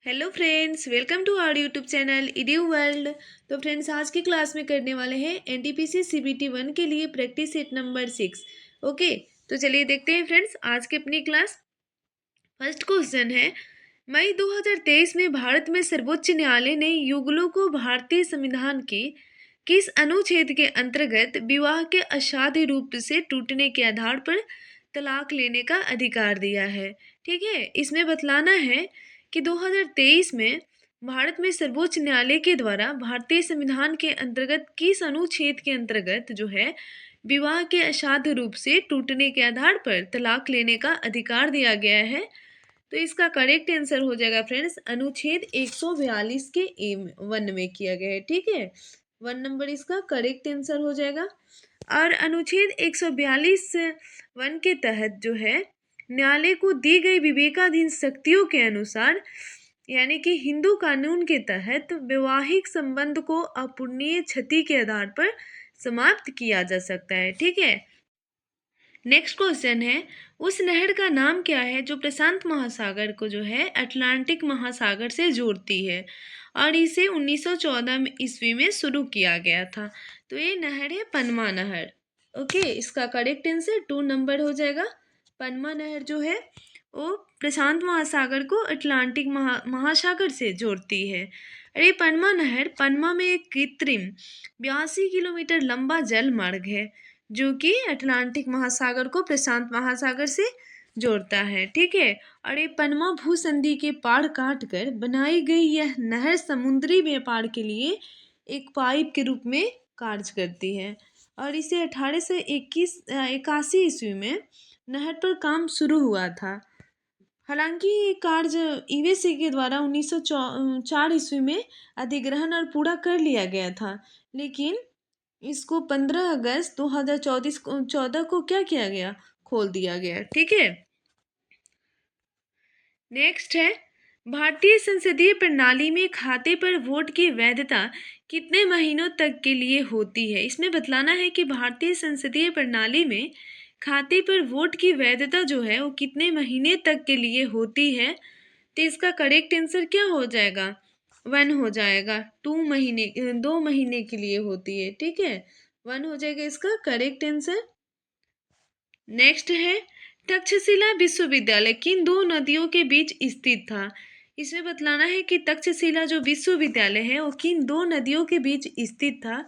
Hello friends, welcome to our YouTube channel edu world. तो friends, आज की class में करने वाले हैं एनटीपीसी सीबीटी 1 के लिए प्रैक्टिस सेट नंबर 6। ओके, तो चलिए देखते हैं फ्रेंड्स आज की अपनी क्लास। फर्स्ट क्वेश्चन है, मई 2023 में भारत में सर्वोच्च न्यायालय ने युगलों को भारतीय संविधान के किस अनुच्छेद के अंतर्गत विवाह के असाध्य रूप से टूटने के आधार पर तलाक लेने का अधिकार दिया है। ठीक है, इसमें बतलाना है कि 2023 में भारत में सर्वोच्च न्यायालय के द्वारा भारतीय संविधान के अंतर्गत किस अनुच्छेद के अंतर्गत जो है विवाह के असाध्य रूप से टूटने के आधार पर तलाक लेने का अधिकार दिया गया है। तो इसका करेक्ट आंसर हो जाएगा फ्रेंड्स अनुच्छेद 142 के एम 1 में किया गया है। ठीक है, 1 नंबर इसका करेक्ट आंसर हो जाएगा। और अनुच्छेद 142 1 के तहत जो है न्यायालय को दी गई विवेकाधीन शक्तियों के अनुसार यानी कि हिंदू कानून के तहत वैवाहिक संबंध को अपूरणीय क्षति के आधार पर समाप्त किया जा सकता है। ठीक है, नेक्स्ट क्वेश्चन है, उस नहर का नाम क्या है जो प्रशांत महासागर को जो है अटलांटिक महासागर से जोड़ती है और इसे 1914 ईस्वी में शुरू किया गया था। तो ये नहर है पनमा नहर। ओके, इसका करेक्ट आंसर 2 नंबर हो जाएगा। पनमा नहर जो है वो प्रशांत महासागर को अटलांटिक महासागर से जोड़ती है। अरे पनमा नहर पनमा में एक कृत्रिम 82 किलोमीटर लंबा जल मार्ग है जो कि अटलांटिक महासागर को प्रशांत महासागर से जोड़ता है। ठीक है, और ये पनमा भूसंधि के पार काट कर बनाई गई यह नहर समुद्री व्यापार के लिए एक पाइप के रूप में कार्य करती है और इसे 1881 ईस्वी में नहर पर काम शुरू हुआ था। हालांकि ये कार्य ईवीसी के द्वारा 1904 ईस्वी में अधिग्रहण और पूरा कर लिया गया था, लेकिन इसको 15 अगस्त 2014 को क्या किया गया, खोल दिया गया। ठीक है, नेक्स्ट है, भारतीय संसदीय प्रणाली में खाते पर वोट की वैधता कितने महीनों तक के लिए होती है। इसमें बतलाना है कि भारतीय संसदीय प्रणाली में खाते पर वोट की वैधता जो है वो कितने महीने तक के लिए होती है। तो इसका करेक्ट आंसर क्या हो जाएगा, 1 हो जाएगा। 2 महीने के लिए होती है। ठीक है, 1 हो जाएगा इसका करेक्ट आंसर। नेक्स्ट है, तक्षशिला विश्वविद्यालय किन दो नदियों के बीच स्थित था। इसमें बतलाना है कि तक्षशिला जो विश्वविद्यालय है वो किन दो नदियों के बीच स्थित था।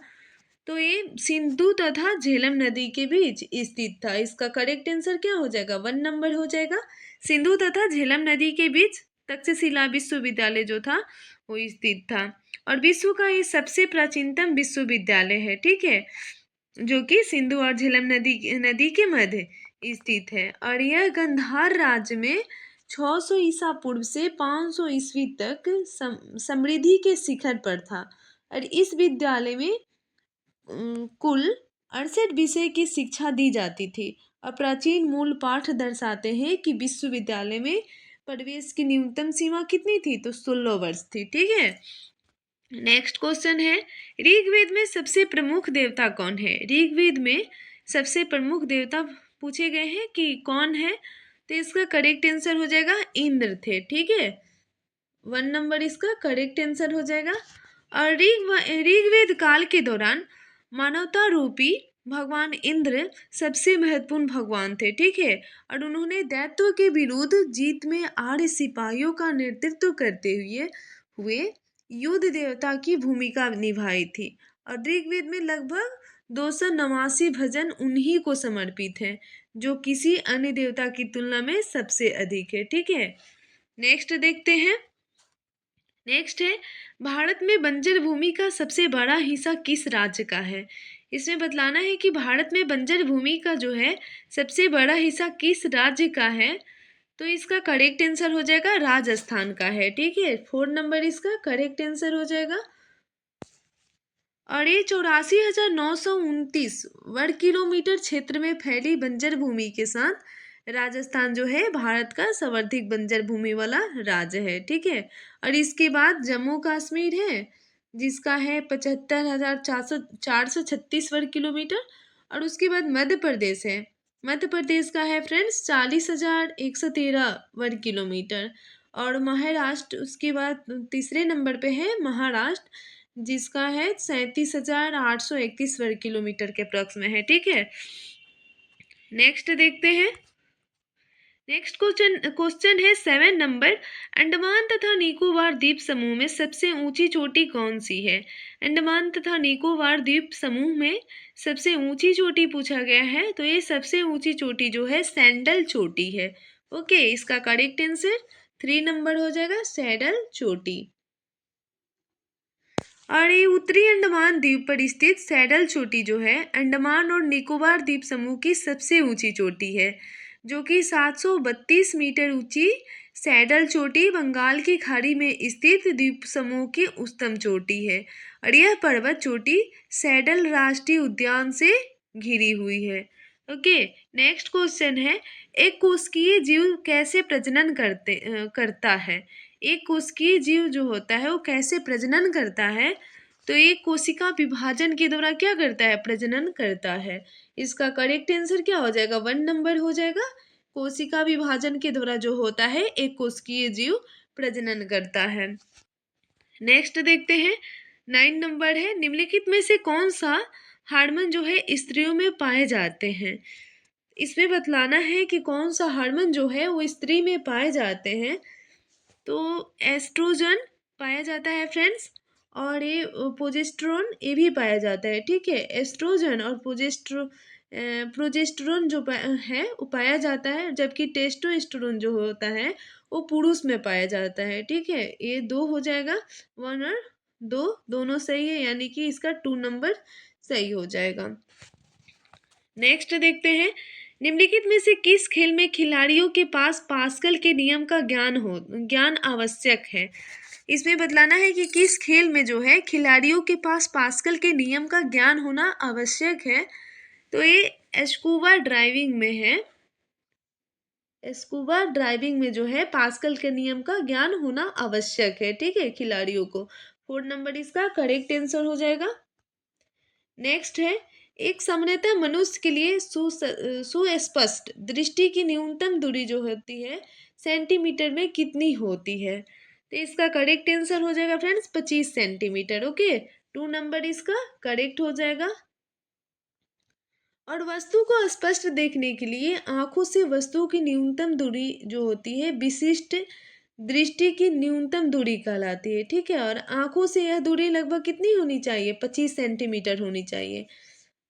तो ये सिंधु तथा झेलम नदी के बीच स्थित था। इसका करेक्ट आंसर क्या हो जाएगा, 1 नंबर हो जाएगा। सिंधु तथा झेलम नदी के बीच तक्षशिला विश्वविद्यालय जो था वो स्थित था और विश्व का ये सबसे प्राचीनतम विश्वविद्यालय है। ठीक है, जो कि सिंधु और झेलम नदी के मध्य स्थित है और यह गंधार राज्य में 600 ईसा पूर्व से 500 ईस्वी तक समृद्धि के शिखर पर था और इस विद्यालय में कुल 68 विषय की शिक्षा दी जाती थी और प्राचीन मूल पाठ दर्शाते हैं कि विश्वविद्यालय में प्रवेश की न्यूनतम सीमा कितनी थी, तो 16 वर्ष थी। ठीक है, नेक्स्ट क्वेश्चन है, ऋग्वेद में सबसे प्रमुख देवता कौन है। ऋग्वेद में सबसे प्रमुख देवता पूछे गए हैं कि कौन है। तो इसका करेक्ट आंसर हो जाएगा इंद्र थे। ठीक है, 1 नंबर इसका करेक्ट आंसर हो जाएगा। और ऋग्वेद काल के दौरान मानवता रूपी भगवान इंद्र सबसे महत्वपूर्ण भगवान थे। ठीक है, और उन्होंने दैत्यों के विरुद्ध जीत में आर्य सिपाहियों का नेतृत्व करते हुए युद्ध देवता की भूमिका निभाई थी और ऋग्वेद में लगभग 289 भजन उन्हीं को समर्पित हैं जो किसी अन्य देवता की तुलना में सबसे अधिक है। ठीक है, नेक्स्ट देखते हैं। नेक्स्ट है, भारत में बंजर भूमि का सबसे बड़ा हिस्सा किस राज्य का है। इसमें बतलाना है कि भारत में बंजर भूमि का जो है सबसे बड़ा हिस्सा किस राज्य का है। तो इसका करेक्ट आंसर हो जाएगा राजस्थान का है। ठीक है, 4 नंबर इसका करेक्ट आंसर हो जाएगा। और ये 84,929 वर्ग किलोमीटर क्षेत्र में फैली बंजर भूमि के साथ राजस्थान जो है भारत का सर्वाधिक बंजर भूमि वाला राज्य है। ठीक है, और इसके बाद जम्मू कश्मीर है जिसका है 75,436 वर्ग किलोमीटर और उसके बाद मध्य प्रदेश है। मध्य प्रदेश का है फ्रेंड्स 40,113 वर्ग किलोमीटर और महाराष्ट्र उसके बाद तीसरे नंबर पे है महाराष्ट्र, जिसका है 37,831 वर्ग किलोमीटर के अप्रॉक्स में है। ठीक है, नेक्स्ट देखते हैं। नेक्स्ट क्वेश्चन है 7 नंबर। अंडमान तथा निकोबार द्वीप समूह में सबसे ऊंची चोटी कौन सी है? अंडमान तथा निकोबार द्वीप समूह में सबसे ऊंची चोटी पूछा गया है, तो ये सबसे ऊंची चोटी जो है सैंडल चोटी है। ओके, इसका करेक्ट आंसर 3 नंबर हो जाएगा, सैडल चोटी। और ये उत्तरी अंडमान द्वीप पर स्थित सैडल चोटी जो है अंडमान और निकोबार द्वीप समूह की सबसे ऊंची चोटी है, जो कि 732 मीटर ऊंची सैडल चोटी बंगाल की खाड़ी में स्थित द्वीप समूह की उच्चतम चोटी है। और यह पर्वत चोटी सैडल राष्ट्रीय उद्यान से घिरी हुई है। ओके, नेक्स्ट क्वेश्चन है, एक कोशिकीय जीव कैसे प्रजनन करता है? एक कोशिकीय जीव जो होता है वो कैसे प्रजनन करता है? तो एक कोशिका विभाजन के द्वारा क्या करता है? प्रजनन करता है। इसका करेक्ट आंसर क्या हो जाएगा? 1 नंबर हो जाएगा। कोशिका विभाजन के द्वारा जो होता है एक कोशिकीय जीव प्रजनन करता है। नेक्स्ट देखते हैं, 9 नंबर है, निम्नलिखित में से कौन सा हार्मोन जो है स्त्रियों में पाए जाते हैं? इसमें बतलाना है कि कौन सा हार्मोन जो है वो स्त्री में पाए जाते हैं। तो एस्ट्रोजन पाया जाता है फ्रेंड्स, और ये प्रोजेस्टेरोन ये भी पाया जाता है। ठीक है, एस्ट्रोजन और प्रोजेस्टेरोन जो है वो पाया जाता है, जबकि टेस्टोस्टेरोन जो होता है वो पुरुष में पाया जाता है। ठीक है, ये 2 हो जाएगा, 1 और 2 दोनों सही है, यानी कि इसका 2 नंबर सही हो जाएगा। नेक्स्ट देखते हैं, निम्नलिखित में से किस खेल में खिलाड़ियों के पास पास्कल के नियम का ज्ञान आवश्यक है? इसमें बतलाना है कि किस खेल में जो है खिलाड़ियों के पास पास्कल के नियम का ज्ञान होना आवश्यक है। तो ये स्कूबा ड्राइविंग में है। स्कूबा ड्राइविंग में जो है पास्कल के नियम का ज्ञान होना आवश्यक है। ठीक है, खिलाड़ियों को। 4 नंबर इसका करेक्ट आंसर हो जाएगा। नेक्स्ट है, एक सामान्यतः मनुष्य के लिए सुस्पष्ट दृष्टि की न्यूनतम दूरी जो होती है सेंटीमीटर में कितनी होती है? तो इसका करेक्ट आंसर हो जाएगा फ्रेंड्स 25 सेंटीमीटर। ओके, 2 नंबर इसका करेक्ट हो जाएगा। और वस्तु को स्पष्ट देखने के लिए आंखों से वस्तु की न्यूनतम दूरी जो होती है विशिष्ट दृष्टि की न्यूनतम दूरी कहलाती है। ठीक है, और आंखों से यह दूरी लगभग कितनी होनी चाहिए? 25 सेंटीमीटर होनी चाहिए।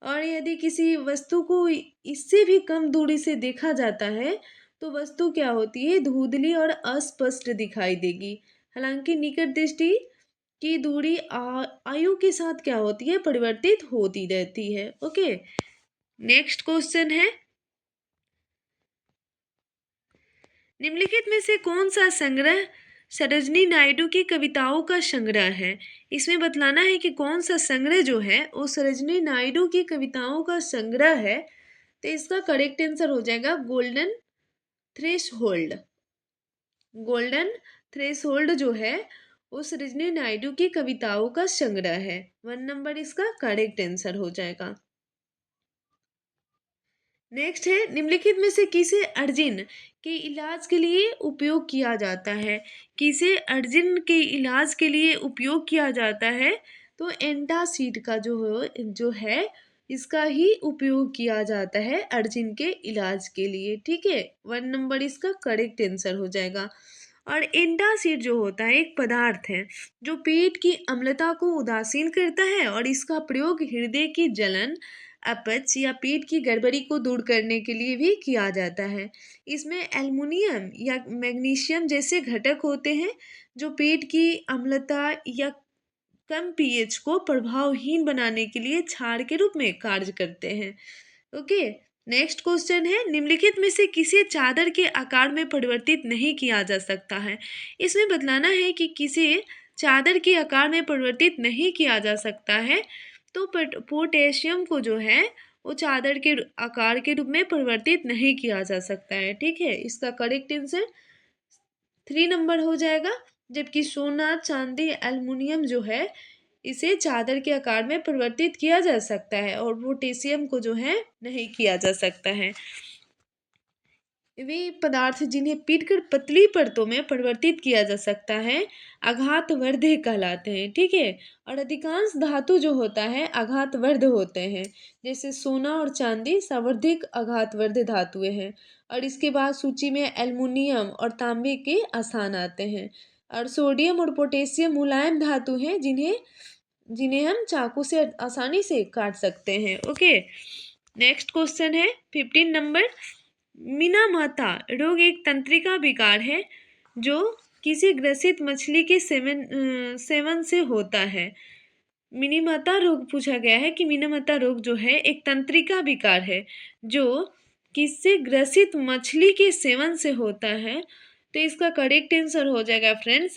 और यदि किसी वस्तु को इससे भी कम दूरी से देखा जाता है तो वस्तु क्या होती है? धुंधली और अस्पष्ट दिखाई देगी। हालांकि निकट दृष्टि की दूरी आयु के साथ क्या होती है? परिवर्तित होती रहती है। ओके, नेक्स्ट क्वेश्चन है, निम्नलिखित में से कौन सा संग्रह सरोजिनी नायडू की कविताओं का संग्रह है? इसमें बतलाना है कि कौन सा संग्रह जो है वो सरोजिनी नायडू की कविताओं का संग्रह है। तो इसका करेक्ट आंसर हो जाएगा गोल्डन थ्रेशोल्ड। गोल्डन थ्रेशोल्ड जो है वो सरोजिनी नायडू की कविताओं का संग्रह है। 1 नंबर इसका करेक्ट आंसर हो जाएगा। नेक्स्ट है, निम्नलिखित में से किसे अर्जिन के इलाज के लिए उपयोग किया जाता है? किसे अर्जिन के इलाज के लिए उपयोग किया जाता है? तो एंटासिड का जो है इसका ही उपयोग किया जाता है अर्जिन के इलाज के लिए। ठीक है, 1 नंबर इसका करेक्ट आंसर हो जाएगा। और एंटासिड जो होता है एक पदार्थ है जो पेट की अम्लता को उदासीन करता है, और इसका प्रयोग हृदय की जलन, अपच या पेट की गड़बड़ी को दूर करने के लिए भी किया जाता है। इसमें एल्युमिनियम या मैग्नीशियम जैसे घटक होते हैं जो पेट की अम्लता या कम पीएच को प्रभावहीन बनाने के लिए क्षार के रूप में कार्य करते हैं। ओके, नेक्स्ट क्वेश्चन है, निम्नलिखित में से किसे चादर के आकार में परिवर्तित नहीं किया जा सकता है? इसमें बतलाना है कि किसे चादर के आकार में परिवर्तित नहीं किया जा सकता है। तो पोटेशियम को जो है वो चादर के आकार के रूप में परिवर्तित नहीं किया जा सकता है। ठीक है, इसका करेक्ट आंसर 3 नंबर हो जाएगा। जबकि सोना, चांदी, एल्युमिनियम जो है इसे चादर के आकार में परिवर्तित किया जा सकता है, और पोटेशियम को जो है नहीं किया जा सकता है। वे पदार्थ जिन्हें पीटकर पतली परतों में परिवर्तित किया जा सकता है आघातवर्धक कहलाते हैं, ठीक है। और अधिकांश धातु जो होता है आघातवर्ध होते हैं, जैसे सोना और चांदी सर्वाधिक आघातवर्ध धातुएं हैं। और इसके बाद सूची में एल्युमिनियम और तांबे के स्थान आते हैं। और सोडियम और पोटेशियम मुलायम धातु हैं जिन्हें जिन्हें हम चाकू से आसानी से काट सकते हैं। ओके, नेक्स्ट क्वेश्चन है 15 नंबर। मिनामाता रोग एक तंत्रिका विकार है जो किसी ग्रसित मछली के सेवन से होता है। मिनीमाता रोग पूछा गया है कि मिनीमाता रोग जो है एक तंत्रिका विकार है जो किससे ग्रसित मछली के सेवन से होता है। तो इसका करेक्ट आंसर हो जाएगा फ्रेंड्स,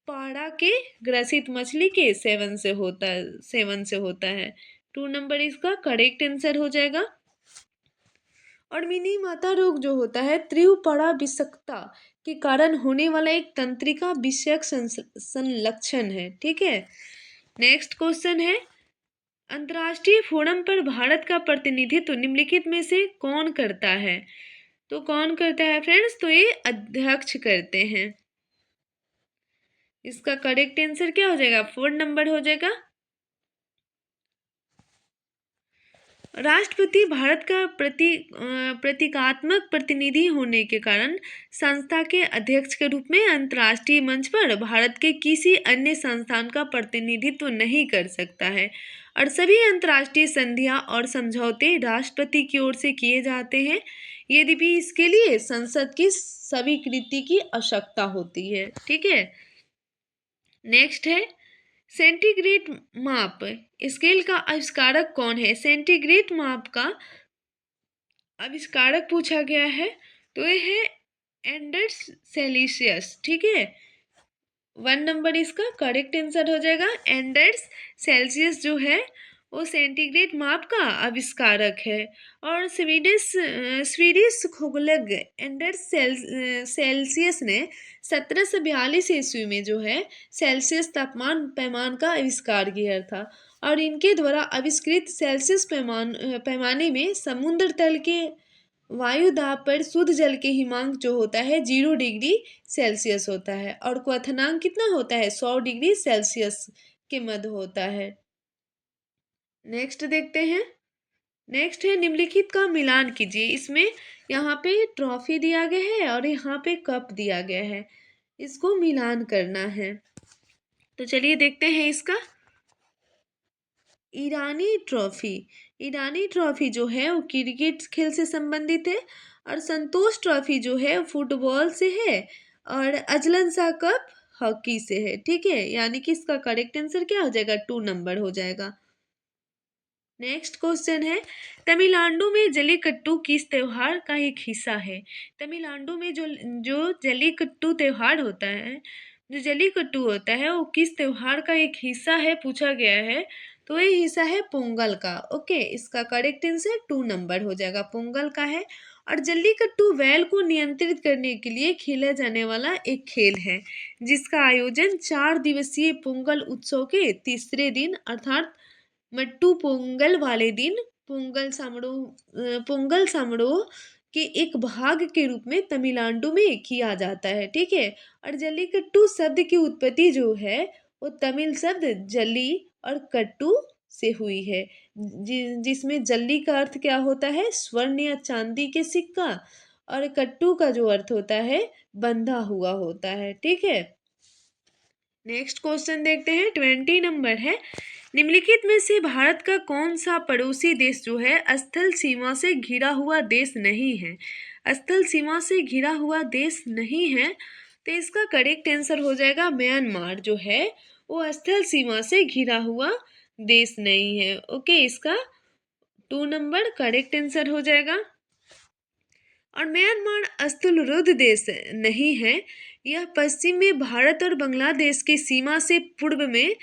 पाड़ा के ग्रसित मछली के सेवन से होता है। 2 नंबर इसका करेक्ट आंसर हो जाएगा। और मिनी माता रोग जो होता है तीव्र विषाक्तता के कारण होने वाला एक तंत्रिका विषयक संलक्षण है, ठीक है। नेक्स्ट क्वेश्चन है, अंतर्राष्ट्रीय फोरम पर भारत का प्रतिनिधित्व निम्नलिखित में से कौन करता है। तो कौन करता है फ्रेंड्स, तो ये अध्यक्ष करते हैं। इसका करेक्ट आंसर क्या हो जाएगा, 4 नंबर हो जाएगा। राष्ट्रपति भारत का प्रतीकात्मक प्रतिनिधि होने के कारण संस्था के अध्यक्ष के रूप में अंतर्राष्ट्रीय मंच पर भारत के किसी अन्य संस्थान का प्रतिनिधित्व नहीं कर सकता है। और सभी अंतर्राष्ट्रीय संधियां और समझौते राष्ट्रपति की ओर से किए जाते हैं, यद्यपि इसके लिए संसद की स्वीकृति की आवश्यकता होती है, ठीक है। नेक्स्ट है, सेंटीग्रेड माप स्केल का आविष्कारक कौन है। सेंटीग्रेड माप का आविष्कारक पूछा गया है, तो ये है एंडर्स सेल्सियस, ठीक है। 1 नंबर इसका करेक्ट आंसर हो जाएगा। एंडर्स सेल्सियस जो है वो सेंटीग्रेड माप का आविष्कारक है। और स्वीडिश खगोलज्ञ एंडर्स सेल्सियस ने 1742 ईस्वी में जो है सेल्सियस तापमान पैमान का आविष्कार किया था। और इनके द्वारा आविष्कृत सेल्सियस पैमाने में समुद्र तल के वायु दाब पर शुद्ध जल के हिमांक जो होता है 0 डिग्री सेल्सियस होता है। और क्वथनांक कितना होता है, 100 डिग्री सेल्सियस के मध्य होता है। नेक्स्ट देखते हैं। नेक्स्ट है, निम्नलिखित का मिलान कीजिए। इसमें यहाँ पे ट्रॉफी दिया गया है और यहाँ पे कप दिया गया है, इसको मिलान करना है। तो चलिए देखते हैं इसका। ईरानी ट्रॉफी जो है वो क्रिकेट खेल से संबंधित है। और संतोष ट्रॉफी जो है फुटबॉल से है। और अजलन शाह कप हॉकी से है, ठीक है। यानी कि इसका करेक्ट आंसर क्या हो जाएगा, 2 नंबर हो जाएगा। नेक्स्ट क्वेश्चन है, तमिलनाडु में जल्लीकट्टू किस त्योहार का एक हिस्सा है। तमिलनाडु में जो जल्लीकट्टू त्योहार होता है, जो जल्लीकट्टू होता है वो किस त्योहार का एक हिस्सा है पूछा गया है। तो ये हिस्सा है पोंगल का। ओके, इसका करेक्ट आंसर 2 नंबर हो जाएगा, पोंगल का है। और जल्लीकट्टू बैल को नियंत्रित करने के लिए खेला जाने वाला एक खेल है जिसका आयोजन 4 दिवसीय पोंगल उत्सव के तीसरे दिन अर्थात मट्टू पोंगल वाले दिन पोंगल समारोह के एक भाग के रूप में तमिलनाडु में किया जाता है, ठीक है। और जल्लीकट्टू शब्द की उत्पत्ति जो है वो तमिल शब्द जल्ली और कट्टू से हुई है, जिसमें जल्ली का अर्थ क्या होता है, स्वर्ण या चांदी के सिक्का। और कट्टू का जो अर्थ होता है बंधा हुआ होता है, ठीक है। नेक्स्ट क्वेश्चन देखते हैं, 20 नंबर है। निम्नलिखित में से भारत का कौन सा पड़ोसी देश जो है स्थल सीमा से घिरा हुआ देश नहीं है। स्थल सीमा से घिरा हुआ देश नहीं है, तो इसका करेक्ट आंसर हो जाएगा म्यांमार जो है वो स्थल सीमा से घिरा हुआ देश नहीं है। ओके, इसका 2 नंबर करेक्ट आंसर हो जाएगा। और म्यांमार स्थलरुद्ध देश नहीं है, यह पश्चिम में भारत और बांग्लादेश की सीमा से पूर्व में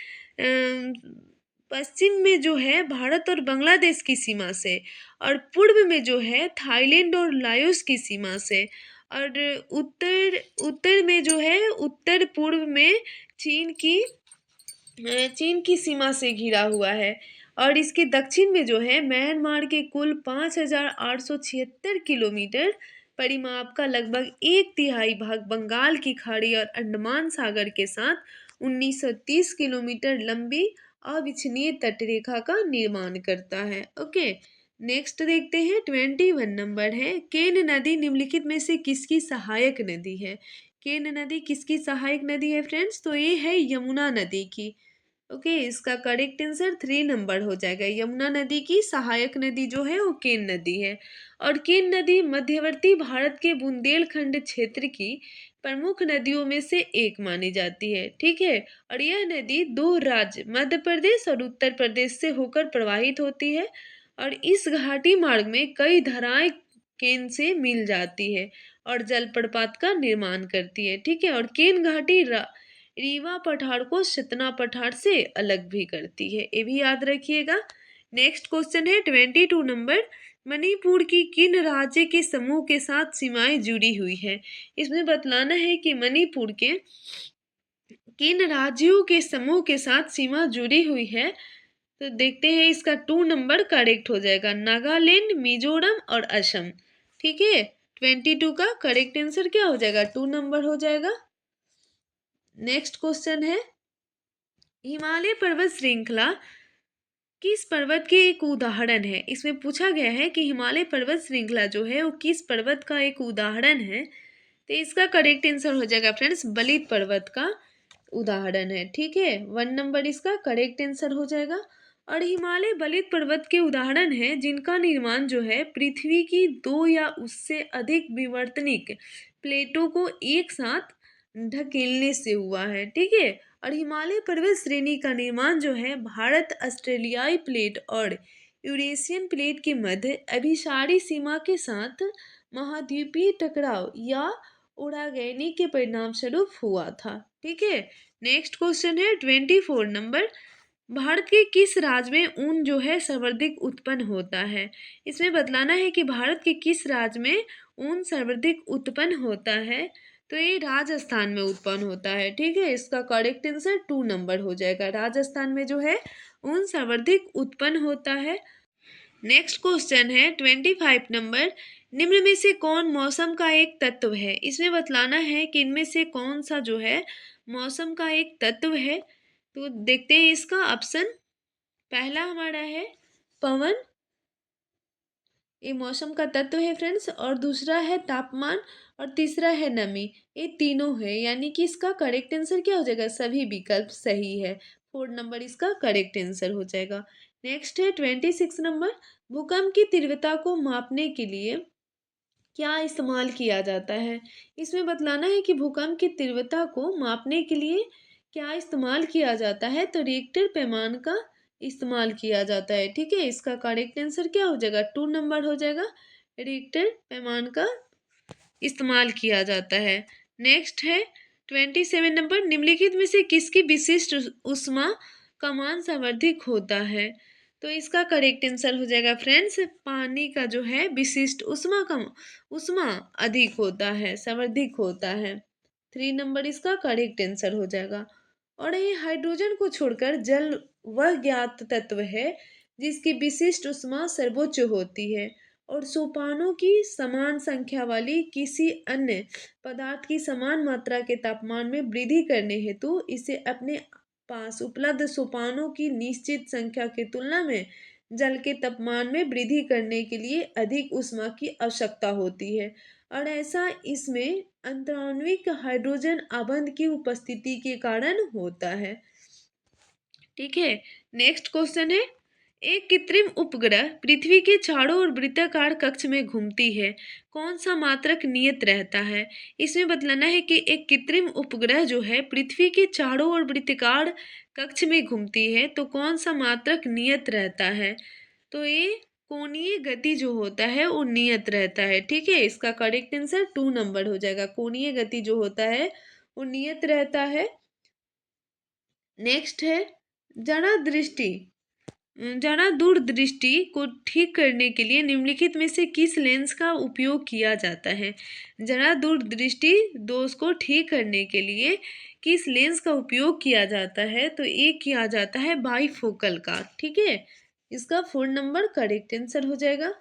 पश्चिम में जो है भारत और बांग्लादेश की सीमा से, और पूर्व में जो है थाईलैंड और लाओस की सीमा से, और उत्तर में जो है उत्तर पूर्व में चीन की सीमा से घिरा हुआ है। और इसके दक्षिण में जो है म्यांमार के कुल 5,876 किलोमीटर परिमाप का लगभग 1/3 भाग बंगाल की खाड़ी और अंडमान सागर के साथ 1930 किलोमीटर लंबी अविच्छिन्नीय तटरेखा का निर्माण करता है। ओके, नेक्स्ट देखते हैं 21 नंबर है, केन नदी निम्नलिखित में से किसकी सहायक नदी है? केन नदी किसकी सहायक नदी है फ्रेंड्स? तो ये है यमुना नदी की। ओके, इसका करेक्ट आंसर 3 नंबर हो जाएगा। यमुना नदी की सहायक नदी जो है वो केन नदी है। और केन नदी मध्यवर्ती भारत के बुंदेलखंड क्षेत्र की प्रमुख नदियों में से एक मानी जाती है। ठीक है, और यह नदी दो राज्य मध्य प्रदेश और उत्तर प्रदेश से होकर प्रवाहित होती है और इस घाटी मार्ग में कई धाराएं केन से मिल जाती है और जलप्रपात का निर्माण करती है। ठीक है, और केन घाटी रीवा पठार को सतना पठार से अलग भी करती है, ये भी याद रखिएगा। नेक्स्ट क्वेश्चन है 22 नंबर, मणिपुर की किन राज्य के समूह के साथ सीमाएं जुड़ी हुई है? इसमें बतलाना है कि मणिपुर के किन राज्यों के समूह के साथ सीमा जुड़ी हुई है। तो देखते हैं, इसका 2 नंबर करेक्ट हो जाएगा, नागालैंड, मिजोरम और असम। ठीक है, 22 का करेक्ट आंसर क्या हो जाएगा? 2 नंबर हो जाएगा। नेक्स्ट क्वेश्चन है, हिमालय पर्वत श्रृंखला किस पर्वत के एक उदाहरण है? इसमें पूछा गया है कि हिमालय पर्वत श्रृंखला जो है वो किस पर्वत का एक उदाहरण है। तो इसका करेक्ट आंसर हो जाएगा फ्रेंड्स, बलित पर्वत का उदाहरण है। ठीक है, 1 नंबर इसका करेक्ट आंसर हो जाएगा। और हिमालय बलित पर्वत के उदाहरण है जिनका निर्माण जो है पृथ्वी की 2 या उससे अधिक विवर्तनिक प्लेटों को एक साथ ढकेलने से हुआ है। ठीक है, और हिमालय पर्वत श्रेणी का निर्माण जो है भारत ऑस्ट्रेलियाई प्लेट और यूरेशियन प्लेट के मध्य अभिसारी सीमा के साथ महाद्वीपीय टकराव या ओरागैनी के परिणाम स्वरूप हुआ था। ठीक है, नेक्स्ट क्वेश्चन है 24 नंबर, भारत के किस राज्य में ऊन जो है सर्वाधिक उत्पन्न होता है? इसमें बतलाना है कि भारत के किस राज्य में ऊन सर्वाधिक उत्पन्न होता है। तो ये राजस्थान में उत्पन्न होता है। ठीक है, इसका करेक्ट आंसर 2 नंबर हो जाएगा, राजस्थान में जो है ऊन सर्वाधिक उत्पन्न होता है। नेक्स्ट क्वेश्चन है 25 नंबर, निम्न में से कौन मौसम का एक तत्व है? इसमें बतलाना है कि इनमें से कौन सा जो है मौसम का एक तत्व है। तो देखते हैं इसका ऑप्शन। पहला हमारा है पवन, ये मौसम का तत्व है फ्रेंड्स, और दूसरा है तापमान, और तीसरा है नमी। ये तीनों है, यानी कि इसका करेक्ट आंसर क्या हो जाएगा? सभी विकल्प सही है, 4 नंबर इसका करेक्ट आंसर हो जाएगा। नेक्स्ट है 26 नंबर, भूकंप की तीव्रता को मापने के लिए क्या इस्तेमाल किया जाता है? इसमें बतलाना है कि भूकंप की तीव्रता को मापने के लिए क्या इस्तेमाल किया जाता है। तो रिक्टर पैमाने का इस्तेमाल किया जाता है। ठीक है, इसका करेक्ट आंसर क्या हो जाएगा? 2 नंबर हो जाएगा, रिक्टर पैमाने का इस्तेमाल किया जाता है। नेक्स्ट है 27 नंबर, निम्नलिखित में से किसकी विशिष्ट ऊष्मा का मान सर्वाधिक होता है? तो इसका करेक्ट आंसर हो जाएगा फ्रेंड्स, पानी का जो है विशिष्ट ऊष्मा अधिक होता है, सर्वाधिक होता है। 3 नंबर इसका करेक्ट आंसर हो जाएगा। और ये हाइड्रोजन को छोड़कर जल वह ज्ञात तत्व है जिसकी विशिष्ट ऊष्मा सर्वोच्च होती है और सोपानों की समान संख्या वाली किसी अन्य पदार्थ की समान मात्रा के तापमान में वृद्धि करने हेतु इसे अपने पास उपलब्ध सोपानों की निश्चित संख्या की तुलना में जल के तापमान में वृद्धि करने के लिए अधिक ऊष्मा की आवश्यकता होती है, और ऐसा इसमें अंतराण्विक हाइड्रोजन आबंध की उपस्थिति के कारण होता है। ठीक है, नेक्स्ट क्वेश्चन है, एक कृत्रिम उपग्रह पृथ्वी के चारों ओर वृत्ताकार कक्ष में घूमती है, कौन सा मात्रक नियत रहता है? इसमें बतलाना है कि एक कृत्रिम उपग्रह जो है पृथ्वी के चारों ओर वृत्ताकार कक्ष में घूमती है, तो कौन सा मात्रक नियत रहता है? तो ये कोणीय गति जो होता है वो नियत रहता है। ठीक है, इसका करेक्ट आंसर 2 नंबर हो जाएगा, कोणीय गति जो होता है वो नियत रहता है। नेक्स्ट है जरा दृष्टि जरा दूरदृष्टि को ठीक करने के लिए निम्नलिखित में से किस लेंस का उपयोग किया जाता है? जरा दूरदृष्टि दोष को ठीक करने के लिए किस लेंस का उपयोग किया जाता है? तो ये किया जाता है बाईफोकल का। ठीक है, इसका 4 नंबर करेक्ट आंसर हो जाएगा।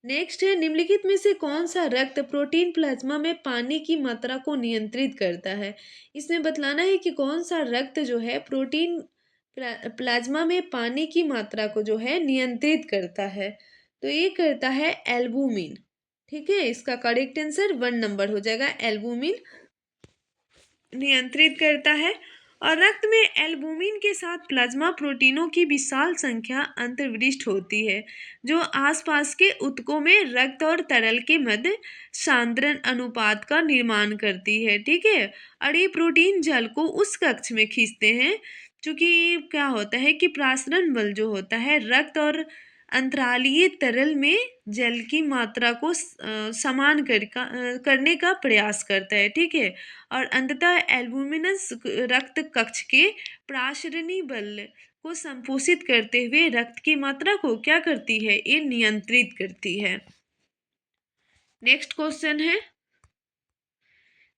नेक्स्ट है, निम्नलिखित में से कौन सा रक्त प्रोटीन प्लाज्मा में पानी की मात्रा को नियंत्रित करता है। इसमें बतलाना है कि कौन सा रक्त जो है प्रोटीन प्लाज्मा में पानी की मात्रा को जो है नियंत्रित करता है। तो ये करता है एल्बुमिन। ठीक है, इसका करेक्ट आंसर 1 नंबर हो जाएगा, एल्बुमिन नियंत्रित करता है। और रक्त में एल्बुमिन के साथ प्लाज्मा प्रोटीनों की विशाल संख्या अंतर्वृष्ट होती है, जो आसपास के ऊतकों में रक्त और तरल के मध्य सांद्रण अनुपात का निर्माण करती है। ठीक है, और ये प्रोटीन जल को उस कक्ष में खींचते हैं, क्योंकि क्या होता है कि प्रासरण बल जो होता है रक्त और अंतरालीय तरल में जल की मात्रा को समान करने का प्रयास करता है। ठीक है, और अंततः एल्बुमिनस रक्त कक्ष के प्रासरणी बल को संपोषित करते हुए रक्त की मात्रा को क्या करती है, ये नियंत्रित करती है। नेक्स्ट क्वेश्चन है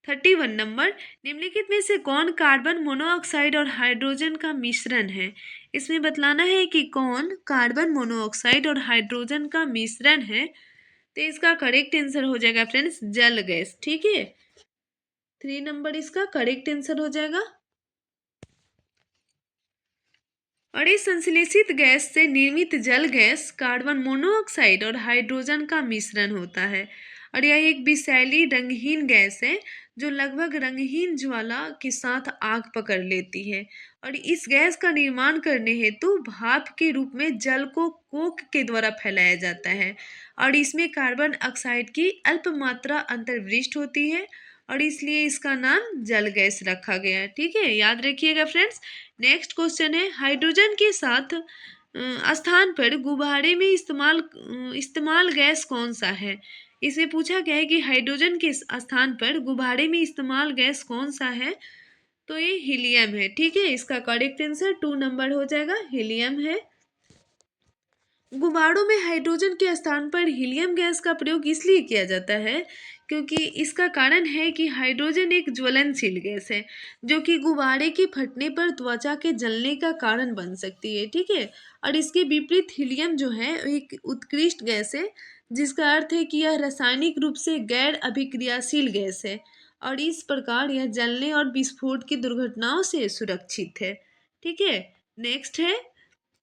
31 नंबर, निम्नलिखित में से कौन कार्बन मोनोऑक्साइड और हाइड्रोजन का मिश्रण है। इसमें बतलाना है कि कौन कार्बन मोनोऑक्साइड और हाइड्रोजन का मिश्रण है। तो इसका करेक्ट आंसर हो जाएगा फ्रेंड्स जल गैस। ठीक है, 3 नंबर इसका करेक्ट आंसर हो जाएगा। और इस संश्लेषित गैस से निर्मित जल गैस कार्बन मोनोऑक्साइड और हाइड्रोजन का मिश्रण होता है। और यह एक विषैली रंगहीन गैस है जो लगभग रंगहीन ज्वाला के साथ आग पकड़ लेती है। और इस गैस का निर्माण करने हेतु भाप के रूप में जल को कोक के द्वारा फैलाया जाता है, और इसमें कार्बन ऑक्साइड की अल्प मात्रा अंतर्वृष्ट होती है, और इसलिए इसका नाम जल गैस रखा गया है। ठीक है, याद रखिएगा फ्रेंड्स। नेक्स्ट क्वेश्चन है, हाइड्रोजन के साथ स्थान पर गुब्बारे में इस्तेमाल गैस कौन सा है। इसे पूछा गया है कि हाइड्रोजन के स्थान पर गुब्बारे में इस्तेमाल गैस कौन सा है। तो ये हीलियम है। ठीक है, इसका करेक्ट आंसर 2 नंबर हो जाएगा, हीलियम है। गुब्बारों में हाइड्रोजन के स्थान पर हीलियम गैस का प्रयोग इसलिए किया जाता है क्योंकि इसका कारण है कि हाइड्रोजन एक ज्वलनशील गैस है जो कि गुब्बारे के फटने पर त्वचा के जलने का कारण बन सकती है। ठीक है, और इसके विपरीत हीलियम जो है एक उत्कृष्ट गैस है, जिसका अर्थ है कि यह रासायनिक रूप से गैर अभिक्रियाशील गैस है, और इस प्रकार यह जलने और विस्फोट की दुर्घटनाओं से सुरक्षित है। ठीक है, नेक्स्ट है,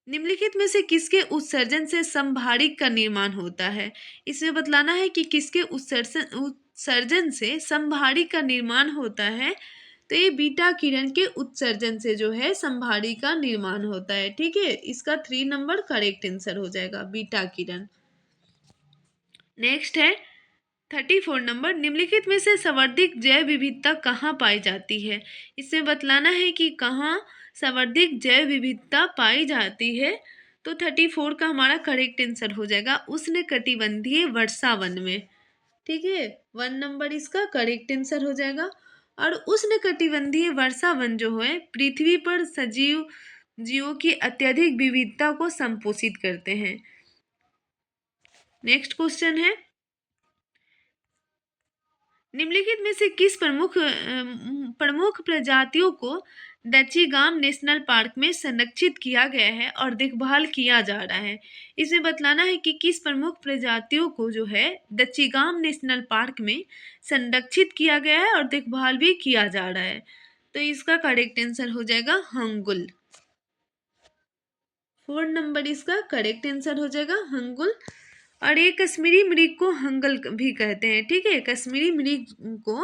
निम्नलिखित में से किसके उत्सर्जन से समभारिक का निर्माण होता है। इसमें बतलाना है कि किसके उत्सर्जन से समभारिक का निर्माण होता है। तो ये बीटा किरण के उत्सर्जन से जो है समभारिक का निर्माण होता है। ठीक है, इसका 3 नंबर करेक्ट आंसर हो जाएगा, बीटा किरण। नेक्स्ट है 34 नंबर, निम्नलिखित में से संवर्धित जैव विविधता कहाँ पाई जाती है। इसमें बतलाना है कि कहाँ संवर्धित जैव विविधता पाई जाती है। तो 34 का हमारा करेक्ट आंसर हो जाएगा उष्णकटिबंधीय वर्षावन में। ठीक है, 1 नंबर इसका करेक्ट आंसर हो जाएगा। और उष्णकटिबंधीय वर्षावन जो है पृथ्वी पर सजीव जीवों की अत्यधिक विविधता को संपोषित करते हैं। नेक्स्ट क्वेश्चन है, निम्नलिखित में से किस प्रमुख प्रजातियों को दच्चीगाम नेशनल पार्क में संरक्षित किया गया है और देखभाल किया जा रहा है। इसमें बतलाना है कि किस प्रमुख प्रजातियों को जो है दच्चीगाम नेशनल पार्क में संरक्षित किया गया है और देखभाल भी किया जा रहा है। तो इसका करेक्ट आंसर हो जाएगा हंगुल। 4 नंबर इसका करेक्ट आंसर हो जाएगा हंगुल। और ये कश्मीरी मृग को हंगल भी कहते हैं। ठीक है, कश्मीरी मृग को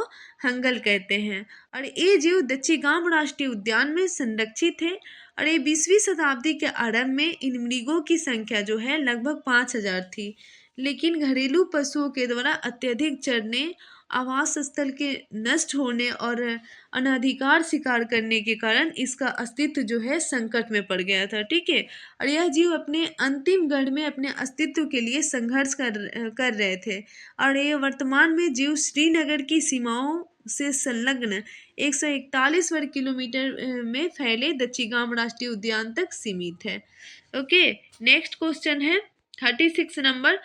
हंगल कहते हैं। और ये जीव दच्चीगाम राष्ट्रीय उद्यान में संरक्षित है। और ये 20वीं शताब्दी के आरंभ में इन मृगों की संख्या जो है लगभग 5000 थी, लेकिन घरेलू पशुओं के द्वारा अत्यधिक चरने, आवास स्थल के नष्ट होने और अनाधिकार शिकार करने के कारण इसका अस्तित्व जो है संकट में पड़ गया था। ठीक है, और यह जीव अपने अंतिम गढ़ में अपने अस्तित्व के लिए संघर्ष कर रहे थे। और ये वर्तमान में जीव श्रीनगर की सीमाओं से संलग्न 141 वर्ग किलोमीटर में फैले दच्चीगाम राष्ट्रीय उद्यान तक सीमित है। ओके, नेक्स्ट क्वेश्चन है 36 नंबर,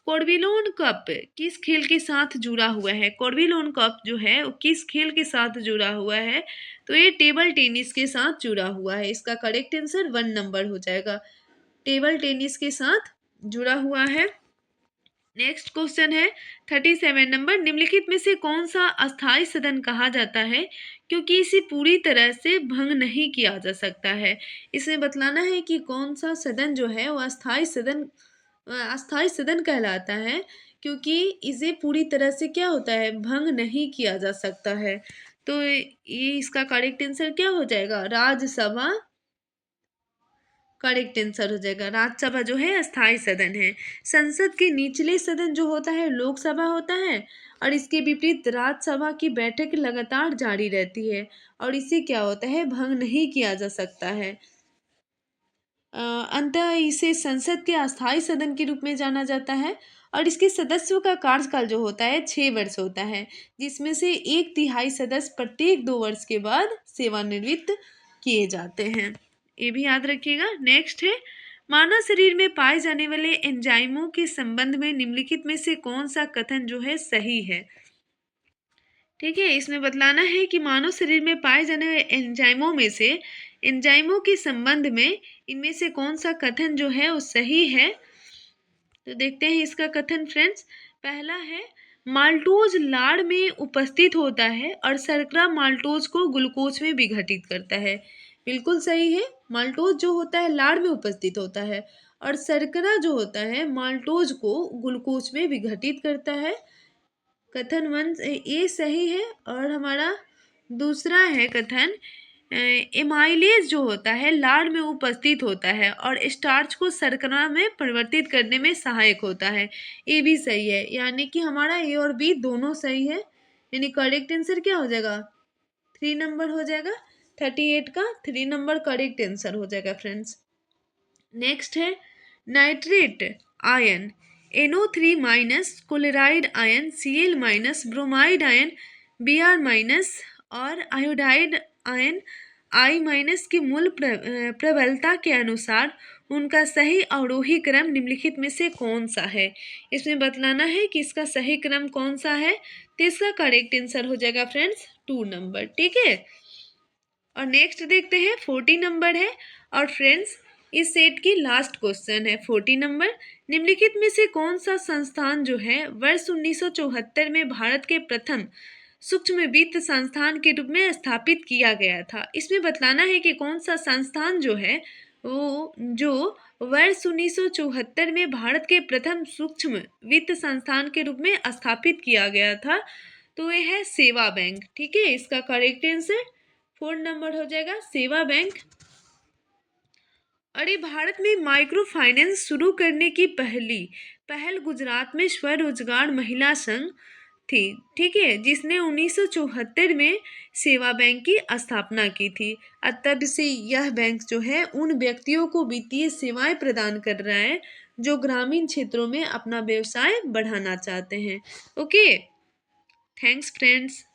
कोर्बिलोन कप किस खेल के साथ जुड़ा हुआ है। कोर्बिलोन कप जो है वो किस खेल के साथ जुड़ा हुआ है। तो ये टेबल टेनिस के साथ जुड़ा हुआ है। इसका करेक्ट आंसर 1 नंबर हो जाएगा, टेबल टेनिस के साथ जुड़ा हुआ है। नेक्स्ट क्वेश्चन है 37 नंबर, निम्नलिखित में से कौन सा अस्थाई सदन कहा जाता है क्योंकि इसे पूरी तरह से भंग नहीं किया जा सकता है। इसमें बतलाना है कि कौन सा सदन जो है वो अस्थाई सदन कहलाता है क्योंकि इसे पूरी तरह से क्या होता है, भंग नहीं किया जा सकता है। तो ये इसका करेक्ट आंसर क्या हो जाएगा, राज्यसभा करेक्ट आंसर हो जाएगा। राज्यसभा जो है अस्थाई सदन है। संसद के निचले सदन जो होता है लोकसभा होता है और इसके विपरीत राज्यसभा की बैठक लगातार जारी रहती है और इसे क्या होता है, भंग नहीं किया जा सकता है। अंततः इसे संसद के अस्थाई सदन के रूप में जाना जाता है और इसके सदस्यों का कार्यकाल जो होता है 6 वर्ष होता है, जिसमें से 1/3 सदस्य प्रत्येक 2 वर्ष के बाद सेवानिवृत्त किए जाते हैं। ये भी याद रखिएगा। नेक्स्ट है, मानव शरीर में पाए जाने वाले एंजाइमों के संबंध में निम्नलिखित में से कौन सा कथन जो है सही है। ठीक है, इसमें बतलाना है कि मानव शरीर में पाए जाने वाले एंजाइमों के संबंध में इनमें से कौन सा कथन जो है वो सही है। तो देखते हैं इसका कथन फ्रेंड्स। पहला है, माल्टोज लाड़ में उपस्थित होता है और शर्करा माल्टोज को ग्लूकोज में विघटित करता है। बिल्कुल सही है, माल्टोज जो होता है लाड़ में उपस्थित होता है और शर्करा जो होता है माल्टोज को ग्लूकोज में विघटित करता है। कथन 1 ये सही है। और हमारा दूसरा है कथन, एमाइलेज जो होता है लाड़ में उपस्थित होता है और स्टार्च को शर्करा में परिवर्तित करने में सहायक होता है। ये भी सही है, यानी कि हमारा ए और बी दोनों सही है। यानी करेक्ट आंसर क्या हो जाएगा, 3 नंबर हो जाएगा। 38 का 3 नंबर करेक्ट आंसर हो जाएगा फ्रेंड्स। नेक्स्ट है, nitrate ion NO3- chloride ion Cl- bromide ion Br- और आयोडाइड आयन I- की मूल प्रबलता के अनुसार उनका सही अवरोही क्रम निम्नलिखित में से कौन सा है। इसमें बतलाना है कि इसका सही क्रम कौन सा है। तो इसका करेक्ट आंसर हो जाएगा फ्रेंड्स 2 नंबर। ठीक है, और नेक्स्ट देखते हैं 40 नंबर है और फ्रेंड्स इस सेट की लास्ट क्वेश्चन है 40 नंबर, निम्नलिखित में से कौन सा संस्थान जो है वर्ष 1974 में भारत के प्रथम सूक्ष्म वित्त संस्थान के रूप में स्थापित किया गया था। इसमें बतलाना है कि कौन सा संस्थान जो है वो जो वर्ष 1974 में भारत के प्रथम सूक्ष्म वित्त संस्थान के रूप में स्थापित किया गया था। तो यह है सेवा बैंक। ठीक है, इसका करेक्ट आंसर 4 नंबर हो जाएगा, सेवा बैंक। अरे भारत में माइक्रो फाइनेंस शुरू करने की पहल गुजरात में स्वरोजगार महिला संघ थी। ठीक है, जिसने 1974 में सेवा बैंक की स्थापना की थी। तब से यह बैंक जो है उन व्यक्तियों को वित्तीय सेवाएं प्रदान कर रहा है जो ग्रामीण क्षेत्रों में अपना व्यवसाय बढ़ाना चाहते हैं। Okay, thanks friends.